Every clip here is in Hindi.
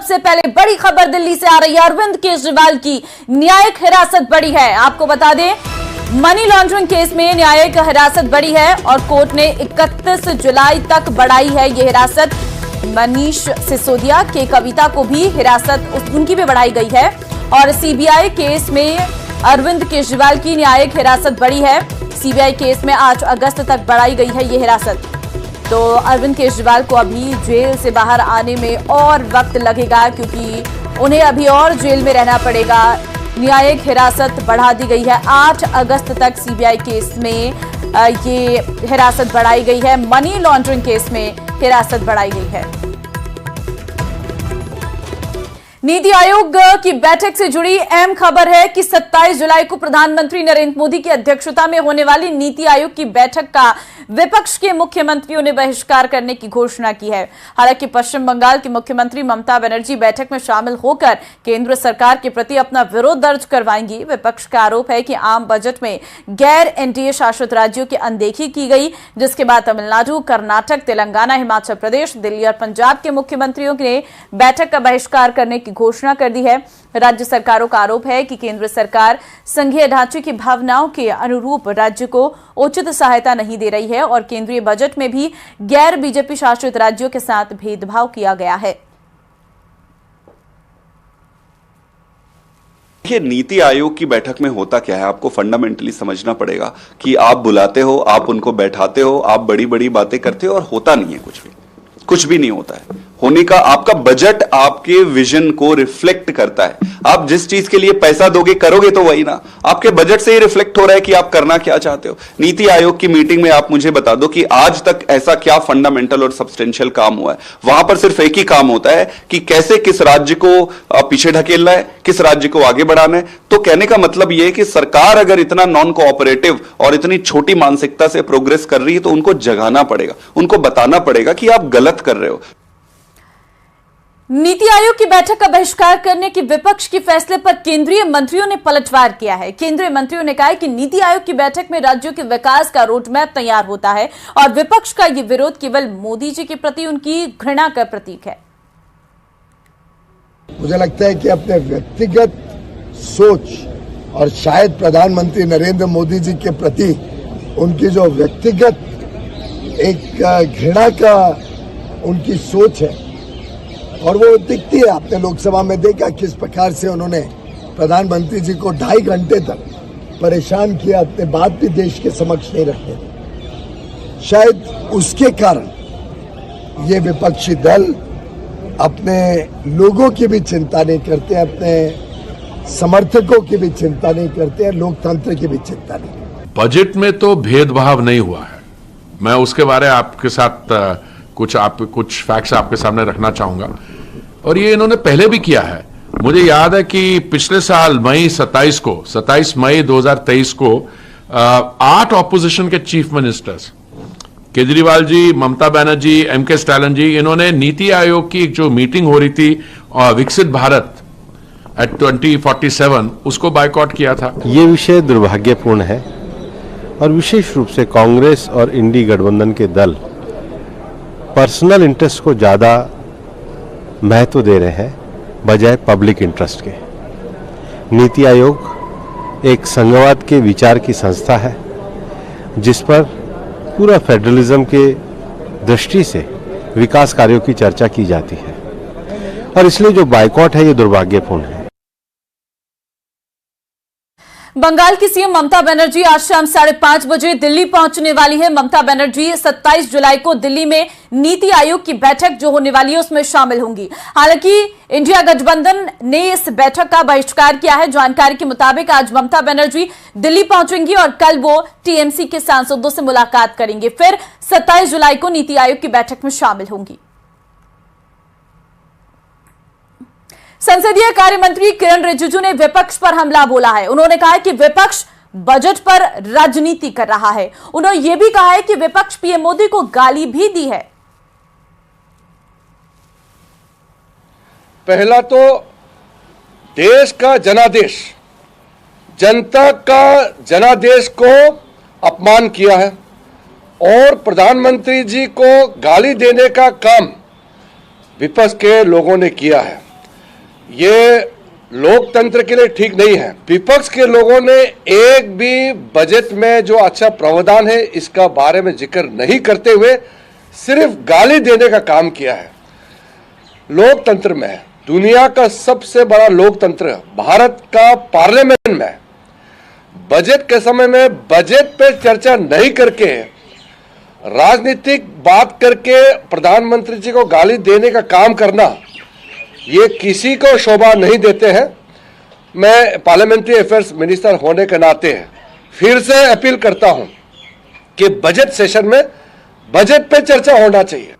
सबसे पहले बड़ी खबर दिल्ली से आ रही है। अरविंद केजरीवाल की न्यायिक हिरासत बढ़ी है। आपको बता दें, मनी लॉन्ड्रिंग केस में न्यायिक हिरासत बढ़ी है और कोर्ट ने 31 जुलाई तक बढ़ाई है ये हिरासत। मनीष सिसोदिया के कविता को भी हिरासत उनकी भी बढ़ाई गई है और सीबीआई केस में अरविंद केजरीवाल की न्यायिक हिरासत बढ़ी है। सीबीआई केस में 8 अगस्त तक बढ़ाई गई है ये हिरासत। तो अरविंद केजरीवाल को अभी जेल से बाहर आने में और वक्त लगेगा क्योंकि उन्हें अभी और जेल में रहना पड़ेगा। न्यायिक हिरासत बढ़ा दी गई है। 8 अगस्त तक सीबीआई केस में ये हिरासत बढ़ाई गई है। मनी लॉन्ड्रिंग केस में हिरासत बढ़ाई गई है। नीति आयोग की बैठक से जुड़ी अहम खबर है कि 27 जुलाई को प्रधानमंत्री नरेंद्र मोदी की अध्यक्षता में होने वाली नीति आयोग की बैठक का विपक्ष के मुख्यमंत्रियों ने बहिष्कार करने की घोषणा की है। हालांकि पश्चिम बंगाल की मुख्यमंत्री ममता बनर्जी बैठक में शामिल होकर केंद्र सरकार के प्रति अपना विरोध दर्ज करवाएंगी। विपक्ष का आरोप है कि आम बजट में गैर एनडीए शासित राज्यों की अनदेखी की गई, जिसके बाद तमिलनाडु, कर्नाटक, तेलंगाना, हिमाचल प्रदेश, दिल्ली और पंजाब के मुख्यमंत्रियों ने बैठक का बहिष्कार करने की घोषणा कर दी है। राज्य सरकारों का आरोप है कि केंद्र सरकार संघीय ढांचे की भावनाओं के अनुरूप राज्य को उचित सहायता नहीं दे रही है और केंद्रीय बजट में भी गैर बीजेपी शासित राज्यों के साथ भेदभाव किया गया है। देखिए, नीति आयोग की बैठक में होता क्या है आपको फंडामेंटली समझना पड़ेगा कि आप बुलाते हो, आप उनको बैठाते हो, आप बड़ी बड़ी बातें करते हो और होता नहीं है कुछ भी नहीं होता है। होने का आपका बजट आपके विजन को रिफ्लेक्ट करता है। आप जिस चीज के लिए पैसा दोगे करोगे तो वही ना, आपके बजट से ही रिफ्लेक्ट हो रहा है कि आप करना क्या चाहते हो। नीति आयोग की मीटिंग में आप मुझे बता दो कि आज तक ऐसा क्या फंडामेंटल और सब्सटेंशियल काम हुआ है। वहां पर सिर्फ एक ही काम होता है कि कैसे किस राज्य को पीछे ढकेलना है, किस राज्य को आगे बढ़ाना है। तो कहने का मतलब यह है कि सरकार अगर इतना नॉन कोऑपरेटिव और इतनी छोटी मानसिकता से प्रोग्रेस कर रही है तो उनको जगाना पड़ेगा, उनको बताना पड़ेगा कि आप गलत कर रहे हो। नीति आयोग की बैठक का बहिष्कार करने के विपक्ष के फैसले पर केंद्रीय मंत्रियों ने पलटवार किया है। केंद्रीय मंत्रियों ने कहा है कि नीति आयोग की बैठक में राज्यों के विकास का रोडमैप तैयार होता है और विपक्ष का यह विरोध केवल मोदी जी के प्रति उनकी घृणा का प्रतीक है। मुझे लगता है कि अपने व्यक्तिगत सोच और शायद प्रधानमंत्री नरेंद्र मोदी जी के प्रति उनकी जो व्यक्तिगत एक घृणा का उनकी सोच है और वो दिखती है। आपने लोकसभा में देखा किस प्रकार से उन्होंने प्रधानमंत्री जी को 2.5 घंटे तक परेशान किया, अपने बात भी देश के समक्ष नहीं रखते। शायद उसके कारण ये विपक्षी दल अपने लोगों की भी चिंता नहीं करते, अपने समर्थकों की भी चिंता नहीं करते, लोकतंत्र की भी चिंता नहीं करते। बजट में तो भेदभाव नहीं हुआ है। मैं उसके बारे में आपके साथ कुछ फैक्ट्स आपके सामने रखना चाहूंगा और ये इन्होंने पहले भी किया है। मुझे याद है कि पिछले साल 27 मई 2023 को 8 ऑपोजिशन के chief ministers, Kejriwal ji, Mamata Banerjee, MK Stalin जी, इन्होंने नीति आयोग की एक जो मीटिंग हो रही थी विकसित भारत एट 2047 उसको बायकॉट किया था। ये विषय दुर्भाग्यपूर्ण है और विशेष रूप से कांग्रेस और इंडी गठबंधन के दल पर्सनल इंटरेस्ट को ज़्यादा महत्व दे रहे हैं बजाय पब्लिक इंटरेस्ट के। नीति आयोग एक संघवाद के विचार की संस्था है जिस पर पूरा फेडरलिज्म के दृष्टि से विकास कार्यों की चर्चा की जाती है और इसलिए जो बायकॉट है ये दुर्भाग्यपूर्ण है। बंगाल की सीएम ममता बनर्जी आज शाम 5:30 बजे दिल्ली पहुंचने वाली है। ममता बनर्जी 27 जुलाई को दिल्ली में नीति आयोग की बैठक जो होने वाली है उसमें शामिल होंगी। हालांकि इंडिया गठबंधन ने इस बैठक का बहिष्कार किया है। जानकारी के मुताबिक आज ममता बनर्जी दिल्ली पहुंचेंगी और कल वो टीएमसी के सांसदों से मुलाकात करेंगे, फिर 27 जुलाई को नीति आयोग की बैठक में शामिल होंगी। संसदीय कार्य मंत्री किरण रिजिजू ने विपक्ष पर हमला बोला है। उन्होंने कहा है कि विपक्ष बजट पर राजनीति कर रहा है। उन्होंने यह भी कहा है कि विपक्ष पीएम मोदी को गाली भी दी है। पहला तो देश का जनादेश, जनता का जनादेश को अपमान किया है और प्रधानमंत्री जी को गाली देने का काम विपक्ष के लोगों ने किया है। ये लोकतंत्र के लिए ठीक नहीं है। विपक्ष के लोगों ने एक भी बजट में जो अच्छा प्रावधान है इसका बारे में जिक्र नहीं करते हुए सिर्फ गाली देने का काम किया है। लोकतंत्र में दुनिया का सबसे बड़ा लोकतंत्र भारत का पार्लियामेंट में बजट के समय में बजट पे चर्चा नहीं करके राजनीतिक बात करके प्रधानमंत्री जी को गाली देने का काम करना ये किसी को शोभा नहीं देते हैं। मैं पार्लियामेंट्री अफेयर्स मिनिस्टर होने के नाते फिर से अपील करता हूं कि बजट सेशन में बजट पे चर्चा होना चाहिए।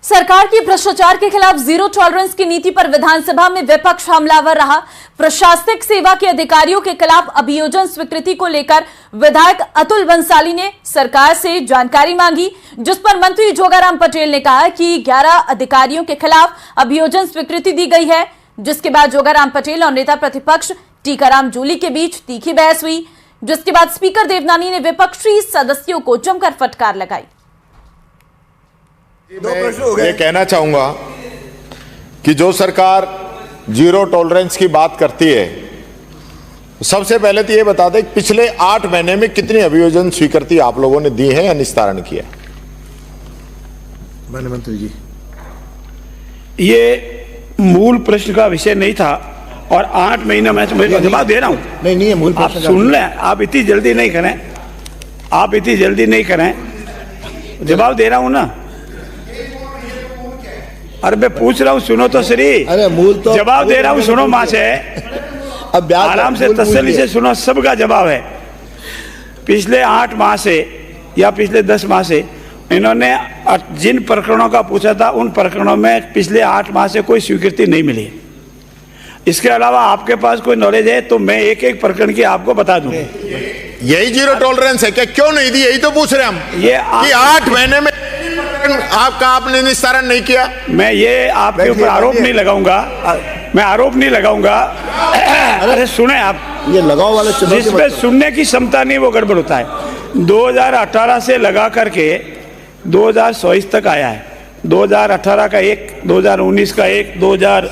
सरकार की भ्रष्टाचार के खिलाफ जीरो टॉलरेंस की नीति पर विधानसभा में विपक्ष हमलावर रहा। प्रशासनिक सेवा के अधिकारियों के खिलाफ अभियोजन स्वीकृति को लेकर विधायक अतुल बंसाली ने सरकार से जानकारी मांगी, जिस पर मंत्री जोगाराम पटेल ने कहा कि 11 अधिकारियों के खिलाफ अभियोजन स्वीकृति दी गई है। जिसके बाद जोगाराम पटेल और नेता प्रतिपक्ष टीकाराम जूली के बीच तीखी बहस हुई, जिसके बाद स्पीकर देवनानी ने विपक्षी सदस्यों को जमकर फटकार लगाई। ये कहना चाहूंगा कि जो सरकार जीरो टॉलरेंस की बात करती है, सबसे पहले तो ये बता दें कि पिछले 8 महीने में कितनी अभियोजन स्वीकृति आप लोगों ने दी है या निस्तारण किया? माननीय मंत्री जी, ये मूल प्रश्न का विषय नहीं था और 8 महीने में जवाब दे रहा हूं। नहीं है मूल आप सुन लें, आप इतनी जल्दी नहीं करें, आप इतनी जल्दी नहीं करें, जवाब दे रहा हूं ना। अरे मैं पूछ रहा हूँ, सुनो तो सही। अरे मूल तो जवाब दे रहा हूँ, सुनो माँ से, अब आराम से तसल्ली से सुनो, सबका जवाब है। पिछले 8 माह से या पिछले 10 माह से इन्होंने जिन प्रकरणों का पूछा था उन प्रकरणों में पिछले 8 माह से कोई स्वीकृति नहीं मिली है। इसके अलावा आपके पास कोई नॉलेज है तो मैं एक एक प्रकरण की आपको बता दूं। यही जीरो टॉलरेंस है क्या? क्यों नहीं दी? यही तो पूछ रहे हम ये कि 8 महीने में आपने निस्तारण नहीं किया। मैं ये आपके ऊपर आरोप नहीं लगाऊंगा, मैं आरोप नहीं लगाऊंगा। अरे सुने आप, ये लगाओ वाले जिसपे सुनने की क्षमता नहीं वो गड़बड़ होता है। 2018 से लगा करके 2024 तक आया है। 2018 का एक, 2019 का एक, 2000।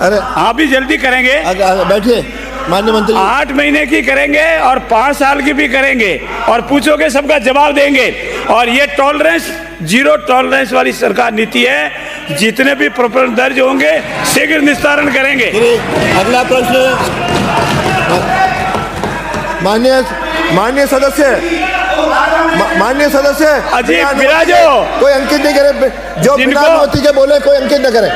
अरे आप भी जल्दी करेंगे, बैठिए माननीय मंत्री। 8 महीने की करेंगे और 5 साल की भी करेंगे और पूछोगे सबका जवाब देंगे। और ये टॉलरेंस, जीरो टॉलरेंस वाली सरकार नीति है। जितने भी प्रकरण दर्ज होंगे शीघ्र निस्तारण करेंगे। अगला प्रश्न माननीय सदस्य अजीब विराजो, कोई अंकित नहीं करे, जो बिना नोटिस के बोले कोई अंकित न करे।